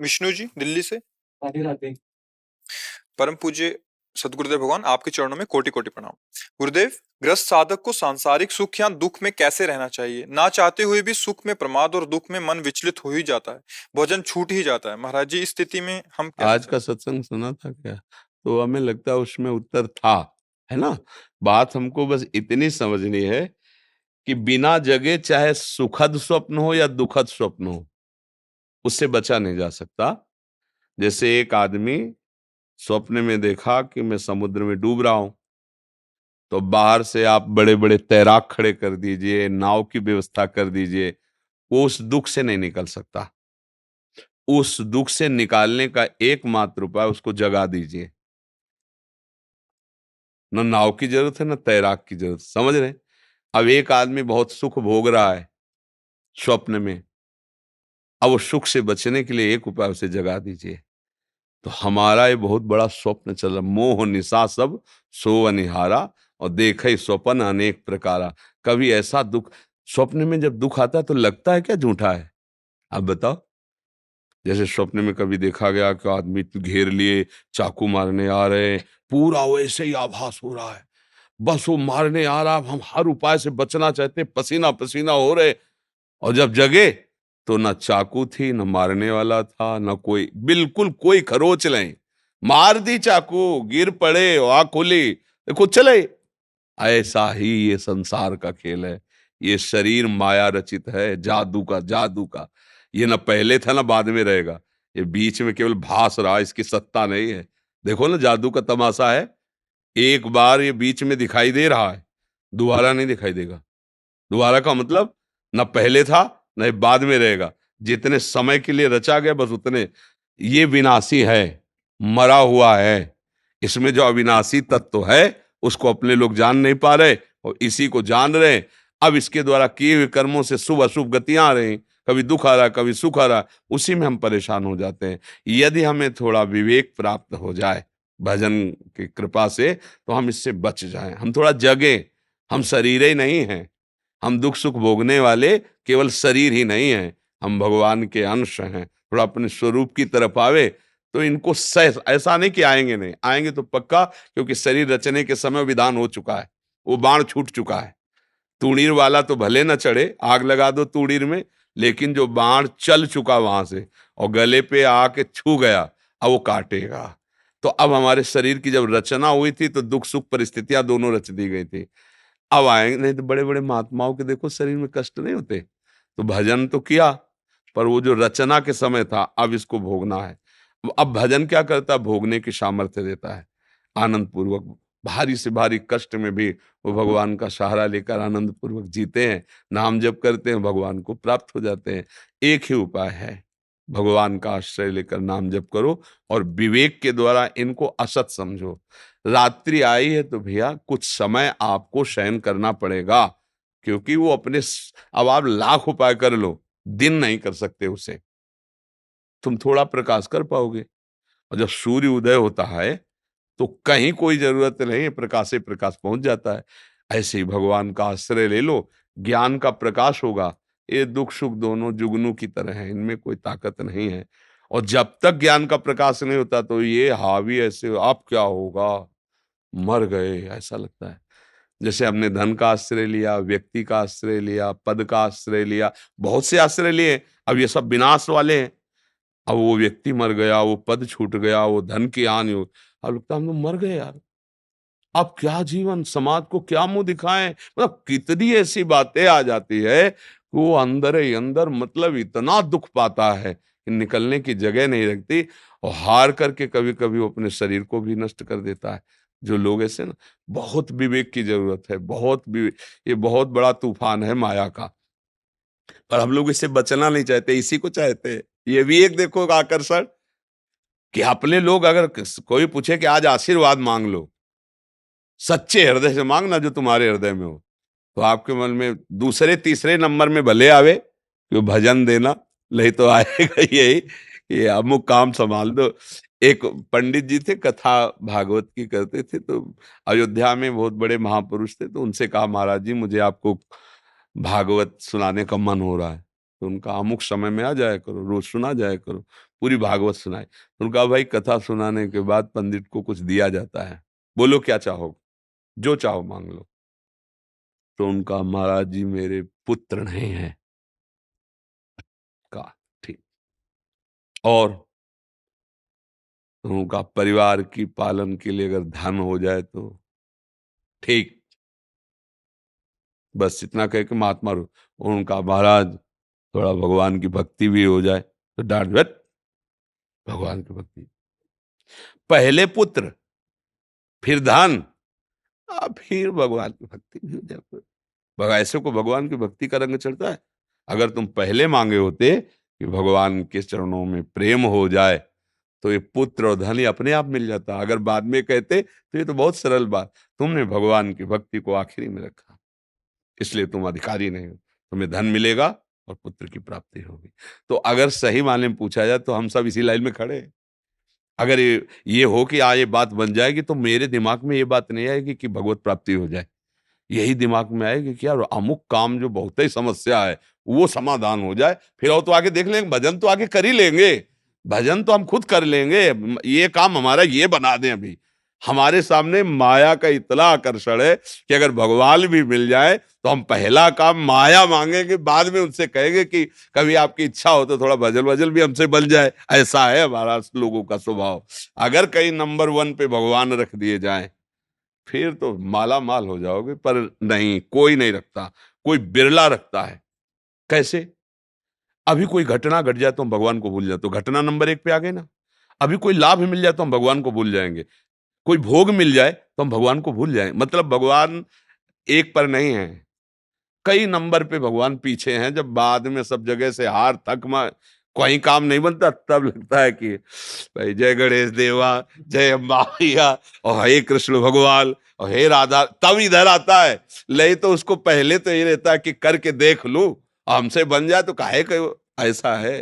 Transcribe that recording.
विष्णु जी दिल्ली से। राधे राधे। परम पूज्य सदगुरुदेव भगवान आपके चरणों में कोटि कोटि प्रणाम। गुरुदेव, ग्रस्त साधक को सांसारिक सुख या दुख में कैसे रहना चाहिए? ना चाहते हुए भी सुख में प्रमाद और दुख में मन विचलित हो ही जाता है, भोजन छूट ही जाता है। महाराज जी, इस स्थिति में हम कैसे आज का सत्संग सुना था क्या? तो हमें लगता है उसमें उत्तर था, है ना? बात हमको बस इतनी समझनी है कि बिना जगे चाहे सुखद स्वप्न हो या दुखद स्वप्न हो, उससे बचा नहीं जा सकता। जैसे एक आदमी स्वप्न में देखा कि मैं समुद्र में डूब रहा हूं, तो बाहर से आप बड़े बड़े तैराक खड़े कर दीजिए, नाव की व्यवस्था कर दीजिए, वो उस दुख से नहीं निकल सकता। उस दुख से निकालने का एकमात्र उपाय, उसको जगा दीजिए। न नाव की जरूरत है, न तैराक की जरूरत, समझ रहे हैं? अब एक आदमी बहुत सुख भोग रहा है स्वप्न में, अब वो सुख से बचने के लिए एक उपाय, उसे जगा दीजिए। तो हमारा ये बहुत बड़ा स्वप्न चल रहा, मोह निशा सब सो अनिहारा, और देखे स्वप्न अनेक प्रकारा। कभी ऐसा दुख, स्वप्न में जब दुख आता है तो लगता है क्या झूठा है? आप बताओ। जैसे स्वप्न में कभी देखा गया कि आदमी घेर लिए, चाकू मारने आ रहे हैं, पूरा वैसे ही आभास हो रहा है, बस वो मारने आ रहा, हम हर उपाय से बचना चाहते, पसीना पसीना हो रहे। और जब जगे तो ना चाकू थी, न मारने वाला था, न कोई, बिल्कुल कोई खरोच नहीं। मार दी चाकू, गिर पड़े, आँख खोली, कुछ चले। ऐसा ही ये संसार का खेल है। ये शरीर माया रचित है, जादू का, जादू का। ये ना पहले था ना बाद में रहेगा। ये बीच में केवल भास रहा, इसकी सत्ता नहीं है। देखो ना, जादू का तमाशा है। एक बार ये बीच में दिखाई दे रहा है, दोबारा नहीं दिखाई देगा। दोबारा का मतलब, न पहले था न बाद में रहेगा। जितने समय के लिए रचा गया, बस उतने। ये विनाशी है, मरा हुआ है। इसमें जो अविनाशी तत्व है, उसको अपने लोग जान नहीं पा रहे, और इसी को जान रहे हैं। अब इसके द्वारा किए हुए कर्मों से शुभ अशुभ गतियां आ रही, कभी दुख आ रहा, कभी सुख आ रहा, उसी में हम परेशान हो जाते हैं। यदि हमें थोड़ा विवेक प्राप्त हो जाए भजन की कृपा से, तो हम इससे बच जाएं, हम थोड़ा जगें। हम शरीर ही नहीं हैं, हम दुख सुख भोगने वाले केवल शरीर ही नहीं हैं, हम भगवान के अंश हैं। थोड़ा अपने स्वरूप की तरफ आवे तो इनको सह, ऐसा नहीं कि आएंगे नहीं, आएंगे तो पक्का, क्योंकि शरीर रचने के समय विधान हो चुका है, वो बाण छूट चुका है। तूणीर वाला तो भले न चढ़े, आग लगा दो तूणीर में, लेकिन जो बाण चल चुका वहां से और गले पे आके छू गया, अब वो काटेगा। तो अब हमारे शरीर की जब रचना हुई थी तो दुख सुख परिस्थितियां दोनों रच दी गई थी। अब आएंगे नहीं तो बड़े बड़े महात्माओं के देखो शरीर में कष्ट नहीं होते, तो भजन तो किया, पर वो जो रचना के समय था, अब इसको भोगना है। अब भजन क्या करता है? भोगने की सामर्थ्य देता है, आनंद पूर्वक। भारी से भारी कष्ट में भी वो भगवान का सहारा लेकर आनंद पूर्वक जीते हैं, नाम जप करते हैं, भगवान को प्राप्त हो जाते हैं। एक ही उपाय है, भगवान का आश्रय लेकर नाम जप करो, और विवेक के द्वारा इनको असत समझो। रात्रि आई है तो भैया कुछ समय आपको शयन करना पड़ेगा, क्योंकि वो अपने अब आप लाख उपाय कर लो, दिन नहीं कर सकते उसे। तुम थोड़ा प्रकाश कर पाओगे, और जब सूर्य उदय होता है तो कहीं कोई जरूरत नहीं है, प्रकाश से प्रकाश पहुंच जाता है। ऐसे ही भगवान का आश्रय ले लो, ज्ञान का प्रकाश होगा। ये दुख सुख दोनों जुगनू की तरह हैं, इनमें कोई ताकत नहीं है। और जब तक ज्ञान का प्रकाश नहीं होता तो ये हावी ऐसे, अब क्या होगा, मर गए ऐसा लगता है। जैसे हमने धन का आश्रय लिया, व्यक्ति का आश्रय लिया, पद का आश्रय लिया, बहुत से आश्रय लिए, अब ये सब विनाश वाले हैं। अब वो व्यक्ति मर गया, वो पद छूट गया, वो धन की हानि हो, अब लगता है हम लोग मर गए यार। अब क्या जीवन, समाज को क्या मुंह दिखाएं? मतलब कितनी ऐसी बातें आ जाती है कि वो अंदर ही अंदर, मतलब इतना दुख पाता है कि निकलने की जगह नहीं रखती, और हार करके कभी कभी वो अपने शरीर को भी नष्ट कर देता है। जो लोग ऐसे ना, बहुत विवेक की जरूरत है, बहुत विवेक। ये बहुत बड़ा तूफान है माया का, पर हम लोग इससे बचना नहीं चाहते, इसी को चाहते हैं। ये भी एक देखो आकर्षण, कि अपने लोग अगर कोई पूछे कि आज आशीर्वाद मांग लो, सच्चे हृदय से मांगना जो तुम्हारे हृदय में हो, तो आपके मन में दूसरे तीसरे नंबर में भले आवे कि वो भजन देना, नहीं तो आएगा यही, ये अमुक काम संभाल दो। एक पंडित जी थे, कथा भागवत की करते थे, तो अयोध्या में बहुत बड़े महापुरुष थे, तो उनसे कहा, महाराज जी मुझे आपको भागवत सुनाने का मन हो रहा है। तो उनका अमुक समय में आ जाया करो, रोज सुना जाया करो, पूरी भागवत सुनाए। तो उनका भाई कथा सुनाने के बाद पंडित को कुछ दिया जाता है, बोलो क्या चाहो, जो चाहो मांग लो। तो उनका महाराज जी मेरे पुत्र नहीं है। का ठीक। और उनका परिवार की पालन के लिए अगर धन हो जाए तो ठीक। बस इतना कह के महात्मा रो। उनका महाराज थोड़ा भगवान की भक्ति भी हो जाए तो डांट बट भगवान की भक्ति, पहले पुत्र फिर धन, फिर भगवान की भक्ति भी हो जाए। ऐसे को भगवान की भक्ति का रंग चढ़ता है। अगर तुम पहले मांगे होते कि भगवान के चरणों में प्रेम हो जाए तो ये पुत्र और धन ही अपने आप मिल जाता। अगर बाद में कहते तो ये तो बहुत सरल बात, तुमने भगवान की भक्ति को आखिरी में रखा, इसलिए तुम अधिकारी नहीं हो। तुम्हें धन मिलेगा और पुत्र की प्राप्ति होगी। तो अगर सही मायने में पूछा जाए तो हम सब इसी लाइन में खड़े हैं। अगर ये हो कि ये बात बन जाएगी तो मेरे दिमाग में ये बात नहीं आएगी कि भगवत प्राप्ति हो जाए। यही दिमाग में आएगी कि यार अमुक काम जो बहुत ही समस्या है वो समाधान हो जाए, फिर और तो आगे देख लेंगे, भजन तो आगे कर ही लेंगे, भजन तो हम खुद कर लेंगे। ये काम हमारा ये बना दें। अभी हमारे सामने माया का इतना आकर्षण है कि अगर भगवान भी मिल जाए तो हम पहला काम माया मांगेंगे, बाद में उनसे कहेंगे कि कभी आपकी इच्छा हो तो थोड़ा भजन वजन भी हमसे बन जाए। ऐसा है हमारा लोगों का स्वभाव। अगर कहीं नंबर 1 पे भगवान रख दिए जाए फिर तो माला माल हो जाओगे। पर नहीं, कोई नहीं रखता, कोई बिरला रखता है। कैसे? अभी कोई घटना घट जाए तो हम भगवान को भूल जाए, तो घटना नंबर 1 पे आ गए ना। अभी कोई लाभ मिल जाए तो हम भगवान को भूल जाएंगे, कोई भोग मिल जाए तो हम भगवान को भूल जाएंगे। मतलब भगवान एक पर नहीं है, कई नंबर पे भगवान पीछे हैं। जब बाद में सब जगह से हार थक कोई काम नहीं बनता तब लगता है कि भाई जय गणेश देवा, जय अम्बा मैया, और हे कृष्ण भगवान, और हे राधा, तब इधर आता है। नहीं तो उसको पहले तो ये रहता है कि करके देख लूं, हमसे बन जाए तो काहे कि ऐसा है।